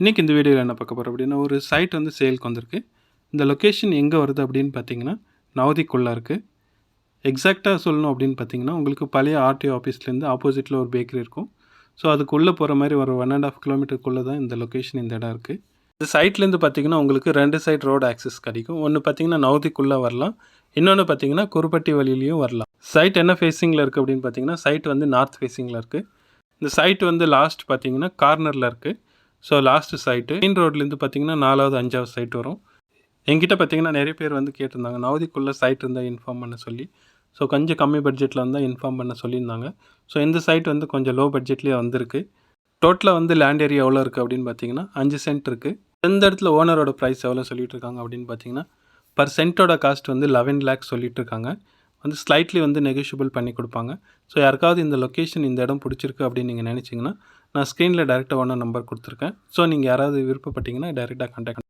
இன்றைக்கி இந்த வீடியோவில் என்ன பார்க்க போகிறோம் அப்படின்னா, ஒரு சைட் வந்து சேலுக்கு வந்திருக்கு. இந்த லொக்கேஷன் எங்கே வருது அப்படின்னு பார்த்தீங்கன்னா, நவதிக்குள்ளே இருக்குது. எக்ஸாக்டாக சொல்லணும் அப்படின்னு பார்த்தீங்கன்னா, உங்களுக்கு பழைய ஆர்டிஓ ஆஃபீஸ்லேருந்து ஆப்போசிட்டில் ஒரு பேக்கரி இருக்கும். ஸோ அதுக்குள்ளே போகிற மாதிரி ஒரு 1.5 கிலோமீட்டருக்குள்ளே தான் இந்த லொக்கேஷன், இந்த இடம் இருக்குது. இந்த சைட்லேருந்து பார்த்தீங்கன்னா உங்களுக்கு 2 சைட் ரோடு ஆக்சஸ் கிடைக்கும். ஒன்று பார்த்தீங்கன்னா நவதிக்குள்ளே வரலாம், இன்னொன்று பார்த்தீங்கன்னா குருப்பட்டி வழியிலையும் வரலாம். சைட் என்ன ஃபேஸிங்கில் இருக்குது அப்படின்னு பார்த்தீங்கன்னா, சைட் வந்து நார்த் ஃபேஸிங்கில் இருக்குது. இந்த சைட் வந்து லாஸ்ட் பார்த்தீங்கன்னா கார்னரில் இருக்குது. ஸோ லாஸ்ட்டு சைட்டு மெயின் ரோட்லேருந்து பார்த்தீங்கன்னா 4வது 5வது சைட் வரும். என்கிட்ட பார்த்தீங்கன்னா நிறைய பேர் வந்து கேட்டிருந்தாங்க, நவதிக்குள்ளே சைட் இருந்தால் இன்ஃபார்ம் பண்ண சொல்லி. ஸோ கொஞ்சம் கம்மி பட்ஜெட்டில் இருந்தால் இன்ஃபார்ம் பண்ண சொல்லியிருந்தாங்க. ஸோ இந்த சைட் வந்து கொஞ்சம் லோ பட்ஜெட்லேயே வந்திருக்கு. டோட்டலாக வந்து லேண்ட் ஏரியா எவ்வளோ இருக்குது அப்படின்னு பார்த்தீங்கன்னா 5 சென்ட் இருக்குது. இந்த இடத்துல ஓனரோட ப்ரைஸ் எவ்வளோ சொல்லிட்டு இருக்காங்க அப்படின்னு பார்த்தீங்கன்னா, பர் சென்ட்டோட காஸ்ட் வந்து 11 லேக்ஸ் சொல்லிட்டு இருக்காங்க. வந்து ஸ்லைட்லி வந்து நெகோஷியபிள் பண்ணி கொடுப்பாங்க. ஸோ யாருக்காவது இந்த லொக்கேஷன், இந்த இடம் பிடிச்சிருக்கு அப்படின்னு நீங்கள் நினச்சிங்கன்னா, நான் ஸ்க்ரீனில் டேரெக்டாக ஓனர் நம்பர் கொடுத்துருக்கேன். ஸோ நீங்கள் யாராவது விருப்பப்பட்டீங்கன்னா டேரெக்டாக கான்டாக்ட்